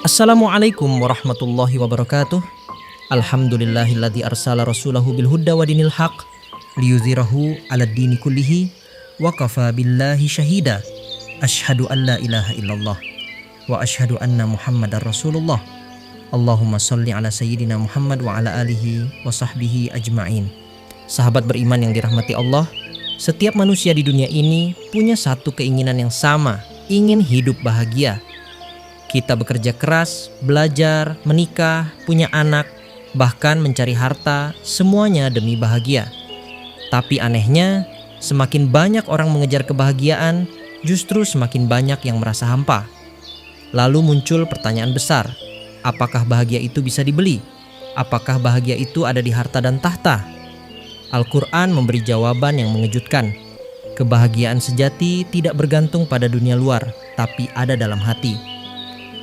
Assalamualaikum warahmatullahi wabarakatuh. Alhamdulillahilladzi arsala rasulahu bil huda wa dinil haq liyuzhirahu 'alad dini kullihi wa kafa billahi syahida. Asyhadu an la ilaha illallah wa asyhadu anna Muhammadar Rasulullah. Allahumma shalli ala sayyidina Muhammad wa ala alihi wa sahbihi ajma'in. Sahabat beriman yang dirahmati Allah, setiap manusia di dunia ini punya satu keinginan yang sama, ingin hidup bahagia. Kita bekerja keras, belajar, menikah, punya anak, bahkan mencari harta, semuanya demi bahagia. Tapi anehnya, semakin banyak orang mengejar kebahagiaan, justru semakin banyak yang merasa hampa. Lalu muncul pertanyaan besar, apakah bahagia itu bisa dibeli? Apakah bahagia itu ada di harta dan tahta? Al-Quran memberi jawaban yang mengejutkan. Kebahagiaan sejati tidak bergantung pada dunia luar, tapi ada dalam hati.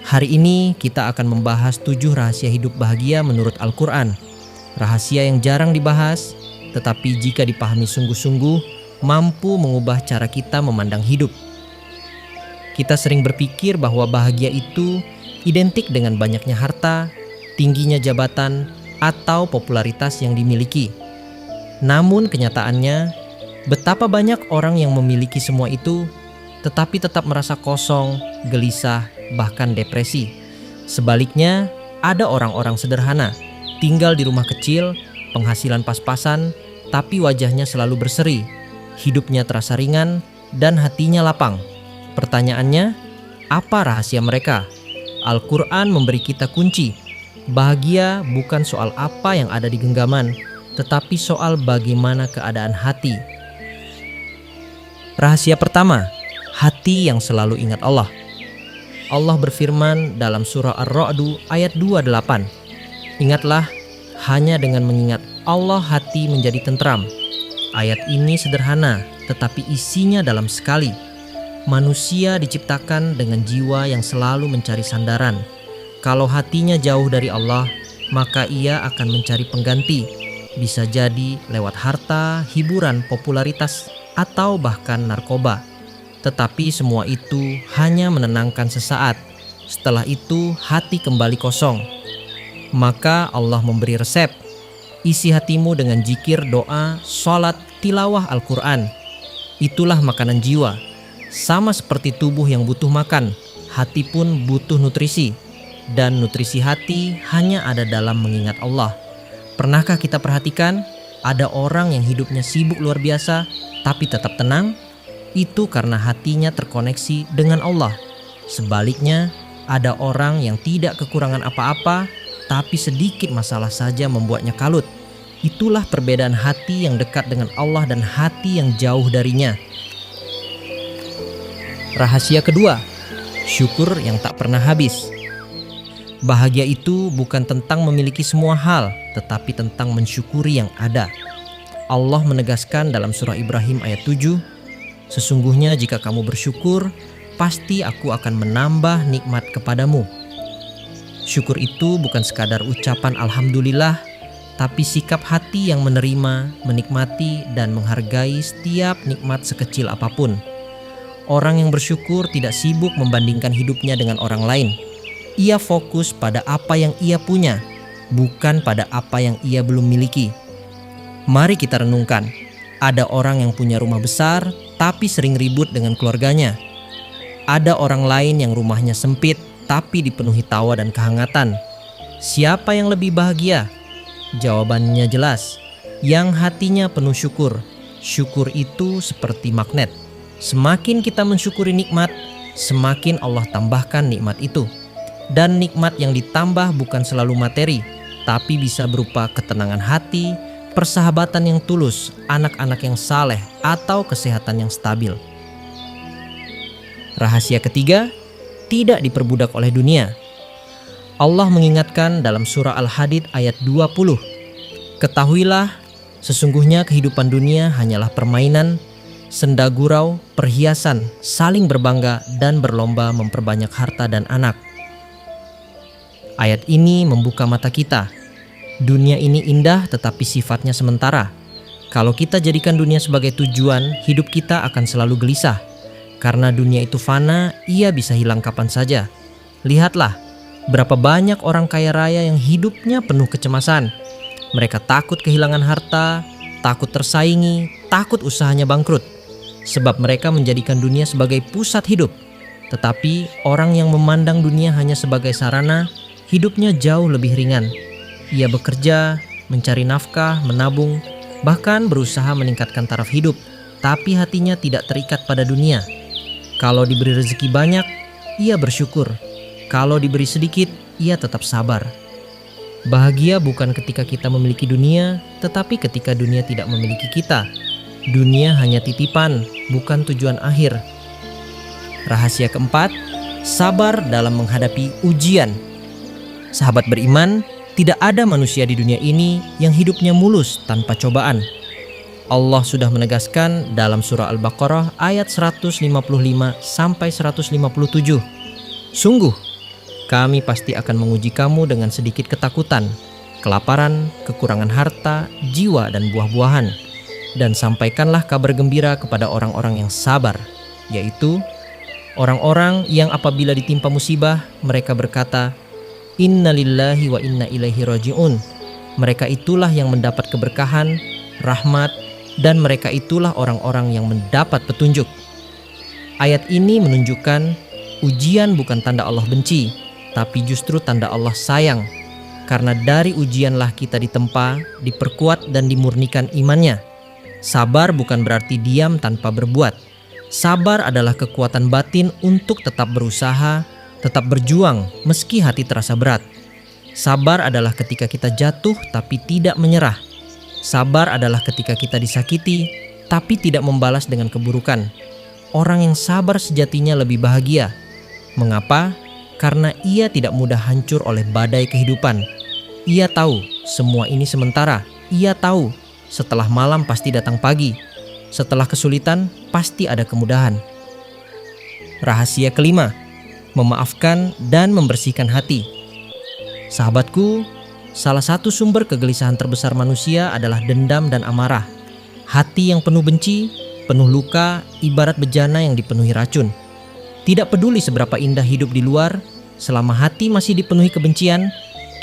Hari ini kita akan membahas 7 rahasia hidup bahagia menurut Al-Quran. Rahasia yang jarang dibahas, tetapi jika dipahami sungguh-sungguh, mampu mengubah cara kita memandang hidup. Kita sering berpikir bahwa bahagia itu identik dengan banyaknya harta, tingginya jabatan, atau popularitas yang dimiliki. Namun kenyataannya, betapa banyak orang yang memiliki semua itu, tetapi tetap merasa kosong, gelisah, bahkan depresi. Sebaliknya, ada orang-orang sederhana, tinggal di rumah kecil, penghasilan pas-pasan, tapi wajahnya selalu berseri, hidupnya terasa ringan, dan hatinya lapang. Pertanyaannya, apa rahasia mereka? Al-Quran memberi kita kunci. Bahagia bukan soal apa yang ada di genggaman, tetapi soal bagaimana keadaan hati. Rahasia pertama, hati yang selalu ingat Allah. Allah berfirman dalam surah Ar-Ra'd ayat 28. Ingatlah, hanya dengan mengingat Allah hati menjadi tentram. Ayat ini sederhana, tetapi isinya dalam sekali. Manusia diciptakan dengan jiwa yang selalu mencari sandaran. Kalau hatinya jauh dari Allah, maka ia akan mencari pengganti. Bisa jadi lewat harta, hiburan, popularitas, atau bahkan narkoba. Tetapi semua itu hanya menenangkan sesaat. Setelah itu hati kembali kosong. Maka Allah memberi resep. Isi hatimu dengan zikir, doa, sholat, tilawah Al-Quran. Itulah makanan jiwa. Sama seperti tubuh yang butuh makan, hati pun butuh nutrisi. Dan nutrisi hati hanya ada dalam mengingat Allah. Pernahkah kita perhatikan ada orang yang hidupnya sibuk luar biasa tapi tetap tenang? Itu karena hatinya terkoneksi dengan Allah. Sebaliknya, ada orang yang tidak kekurangan apa-apa, tapi sedikit masalah saja membuatnya kalut. Itulah perbedaan hati yang dekat dengan Allah dan hati yang jauh darinya. Rahasia kedua, syukur yang tak pernah habis. Bahagia itu bukan tentang memiliki semua hal, tetapi tentang mensyukuri yang ada. Allah menegaskan dalam surah Ibrahim ayat 7, sesungguhnya jika kamu bersyukur, pasti aku akan menambah nikmat kepadamu. Syukur itu bukan sekadar ucapan alhamdulillah, tapi sikap hati yang menerima, menikmati, dan menghargai setiap nikmat sekecil apapun. Orang yang bersyukur tidak sibuk membandingkan hidupnya dengan orang lain. Ia fokus pada apa yang ia punya, bukan pada apa yang ia belum miliki. Mari kita renungkan. Ada orang yang punya rumah besar, tapi sering ribut dengan keluarganya. Ada orang lain yang rumahnya sempit, tapi dipenuhi tawa dan kehangatan. Siapa yang lebih bahagia? Jawabannya jelas, yang hatinya penuh syukur. Syukur itu seperti magnet. Semakin kita mensyukuri nikmat, semakin Allah tambahkan nikmat itu. Dan nikmat yang ditambah bukan selalu materi, tapi bisa berupa ketenangan hati, persahabatan yang tulus, anak-anak yang saleh, atau kesehatan yang stabil. Rahasia ketiga, tidak diperbudak oleh dunia. Allah mengingatkan dalam surah Al-Hadid ayat 20. Ketahuilah, sesungguhnya kehidupan dunia hanyalah permainan, senda gurau, perhiasan, saling berbangga, dan berlomba memperbanyak harta dan anak. Ayat ini membuka mata kita. Dunia ini indah tetapi sifatnya sementara. Kalau kita jadikan dunia sebagai tujuan, hidup kita akan selalu gelisah. Karena dunia itu fana, ia bisa hilang kapan saja. Lihatlah, Berapa banyak orang kaya raya yang hidupnya penuh kecemasan. Mereka takut kehilangan harta, takut tersaingi, takut usahanya bangkrut. Sebab mereka menjadikan dunia sebagai pusat hidup. Tetapi orang yang memandang dunia hanya sebagai sarana, hidupnya jauh lebih ringan. Ia bekerja, mencari nafkah, menabung, bahkan berusaha meningkatkan taraf hidup, tapi hatinya tidak terikat pada dunia. Kalau diberi rezeki banyak, ia bersyukur. Kalau diberi sedikit, ia tetap sabar. Bahagia bukan ketika kita memiliki dunia, tetapi ketika dunia tidak memiliki kita. Dunia hanya titipan, bukan tujuan akhir. Rahasia keempat, sabar dalam menghadapi ujian. Sahabat beriman, tidak ada manusia di dunia ini yang hidupnya mulus tanpa cobaan. Allah sudah menegaskan dalam surah Al-Baqarah ayat 155 sampai 157. Sungguh, kami pasti akan menguji kamu dengan sedikit ketakutan, kelaparan, kekurangan harta, jiwa, dan buah-buahan. Dan sampaikanlah kabar gembira kepada orang-orang yang sabar, yaitu orang-orang yang apabila ditimpa musibah, mereka berkata, Inna lillahi wa inna ilaihi raji'un. Mereka itulah yang mendapat keberkahan, rahmat, dan mereka itulah orang-orang yang mendapat petunjuk. Ayat ini menunjukkan ujian bukan tanda Allah benci, tapi justru tanda Allah sayang. Karena dari ujianlah kita ditempa, diperkuat, dan dimurnikan imannya. Sabar bukan berarti diam tanpa berbuat. Sabar adalah kekuatan batin untuk tetap berusaha, tetap berjuang meski hati terasa berat. Sabar adalah ketika kita jatuh tapi tidak menyerah. Sabar adalah ketika kita disakiti tapi tidak membalas dengan keburukan. Orang yang sabar sejatinya lebih bahagia. Mengapa? Karena ia tidak mudah hancur oleh badai kehidupan. Ia tahu semua ini sementara. Ia tahu setelah malam pasti datang pagi. Setelah kesulitan pasti ada kemudahan. Rahasia kelima, memaafkan dan membersihkan hati. Sahabatku, salah satu sumber kegelisahan terbesar manusia adalah dendam dan amarah. Hati yang penuh benci, penuh luka, ibarat bejana yang dipenuhi racun. Tidak peduli seberapa indah hidup di luar, selama hati masih dipenuhi kebencian,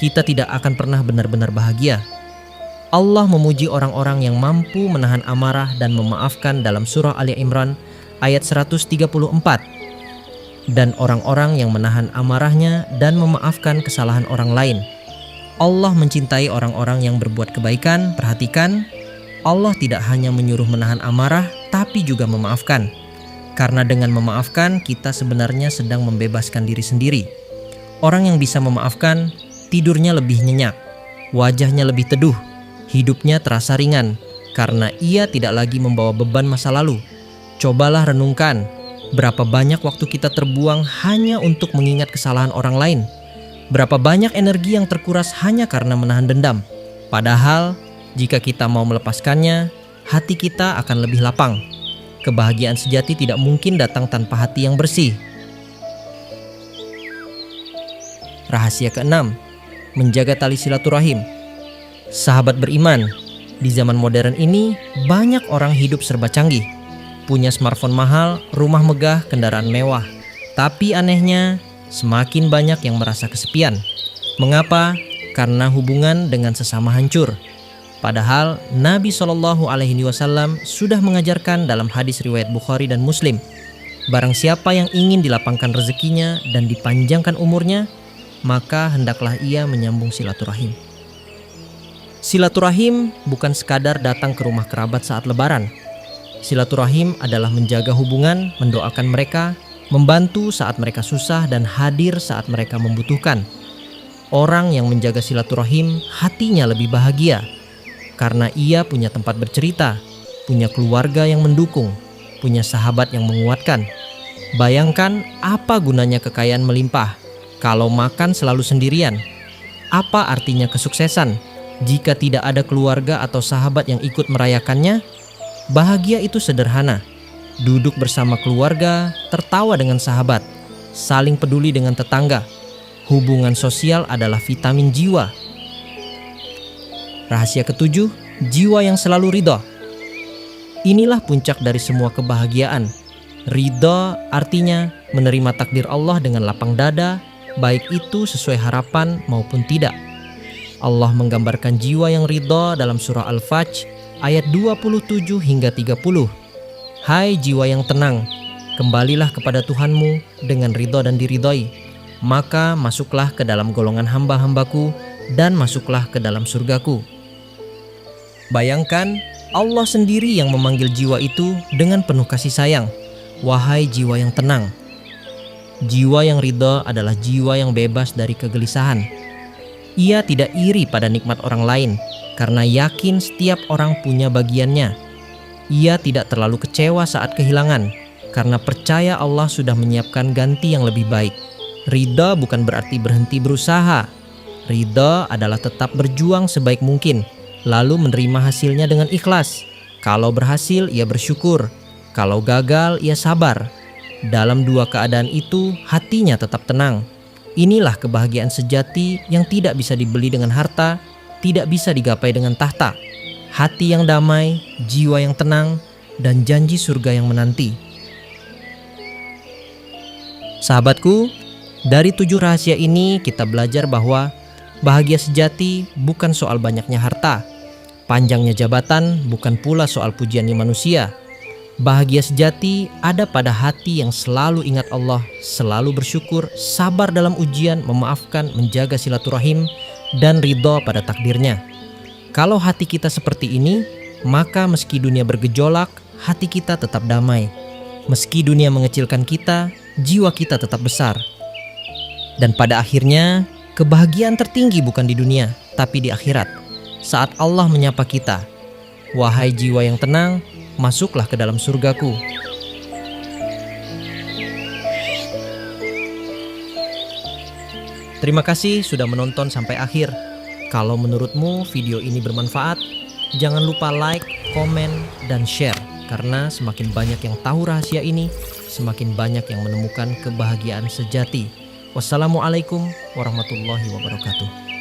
kita tidak akan pernah benar-benar bahagia. Allah memuji orang-orang yang mampu menahan amarah dan memaafkan dalam surah Ali Imran ayat 134. Dan orang-orang yang menahan amarahnya dan memaafkan kesalahan orang lain. Allah mencintai orang-orang yang berbuat kebaikan. Perhatikan, Allah tidak hanya menyuruh menahan amarah, tapi juga memaafkan. Karena dengan memaafkan, kita sebenarnya sedang membebaskan diri sendiri. Orang yang bisa memaafkan, tidurnya lebih nyenyak, wajahnya lebih teduh, hidupnya terasa ringan, karena ia tidak lagi membawa beban masa lalu. Cobalah renungkan, berapa banyak waktu kita terbuang hanya untuk mengingat kesalahan orang lain. Berapa banyak energi yang terkuras hanya karena menahan dendam. Padahal, jika kita mau melepaskannya, hati kita akan lebih lapang. Kebahagiaan sejati tidak mungkin datang tanpa hati yang bersih. Rahasia keenam, menjaga tali silaturahim. Sahabat beriman, di zaman modern ini banyak orang hidup serba canggih. Punya smartphone mahal, rumah megah, kendaraan mewah. Tapi anehnya, semakin banyak yang merasa kesepian. Mengapa? Karena hubungan dengan sesama hancur. Padahal Nabi SAW sudah mengajarkan dalam hadis riwayat Bukhari dan Muslim, barang siapa yang ingin dilapangkan rezekinya dan dipanjangkan umurnya, maka hendaklah ia menyambung silaturahim. Silaturahim bukan sekadar datang ke rumah kerabat saat lebaran. Silaturahim adalah menjaga hubungan, mendoakan mereka, membantu saat mereka susah, dan hadir saat mereka membutuhkan. Orang yang menjaga silaturahim hatinya lebih bahagia, karena ia punya tempat bercerita, punya keluarga yang mendukung, punya sahabat yang menguatkan. Bayangkan apa gunanya kekayaan melimpah kalau makan selalu sendirian. Apa artinya kesuksesan jika tidak ada keluarga atau sahabat yang ikut merayakannya? Bahagia itu sederhana. Duduk bersama keluarga, tertawa dengan sahabat, saling peduli dengan tetangga. Hubungan sosial adalah vitamin jiwa. Rahasia ketujuh, jiwa yang selalu ridha. Inilah puncak dari semua kebahagiaan. Ridha artinya menerima takdir Allah dengan lapang dada, baik itu sesuai harapan maupun tidak. Allah menggambarkan jiwa yang ridha dalam surah Al-Fajr ayat 27 hingga 30. Hai jiwa yang tenang, kembalilah kepada Tuhanmu dengan ridha dan diridhai, maka masuklah ke dalam golongan hamba-hambaku dan masuklah ke dalam surgaku. Bayangkan, Allah sendiri yang memanggil jiwa itu dengan penuh kasih sayang. Wahai jiwa yang tenang. Jiwa yang ridha adalah jiwa yang bebas dari kegelisahan. Ia tidak iri pada nikmat orang lain karena yakin setiap orang punya bagiannya. Ia tidak terlalu kecewa saat kehilangan karena percaya Allah sudah menyiapkan ganti yang lebih baik. Ridha bukan berarti berhenti berusaha. Ridha adalah tetap berjuang sebaik mungkin, lalu menerima hasilnya dengan ikhlas. Kalau berhasil, ia bersyukur. Kalau gagal, ia sabar. Dalam dua keadaan itu, hatinya tetap tenang. Inilah kebahagiaan sejati yang tidak bisa dibeli dengan harta, tidak bisa digapai dengan tahta. Hati yang damai, jiwa yang tenang, dan janji surga yang menanti. Sahabatku, dari 7 rahasia ini kita belajar bahwa bahagia sejati bukan soal banyaknya harta, panjangnya jabatan bukan pula soal pujiannya manusia. Bahagia sejati ada pada hati yang selalu ingat Allah, selalu bersyukur, sabar dalam ujian, memaafkan, menjaga silaturahim, dan ridha pada takdirnya. Kalau hati kita seperti ini, maka meski dunia bergejolak, hati kita tetap damai. Meski dunia mengecilkan kita, jiwa kita tetap besar. Dan pada akhirnya, kebahagiaan tertinggi bukan di dunia, tapi di akhirat. Saat Allah menyapa kita, wahai jiwa yang tenang, masuklah ke dalam surgaku. Terima kasih sudah menonton sampai akhir. Kalau menurutmu video ini bermanfaat, jangan lupa like, komen, dan share. Karena semakin banyak yang tahu rahasia ini, semakin banyak yang menemukan kebahagiaan sejati. Wassalamualaikum warahmatullahi wabarakatuh.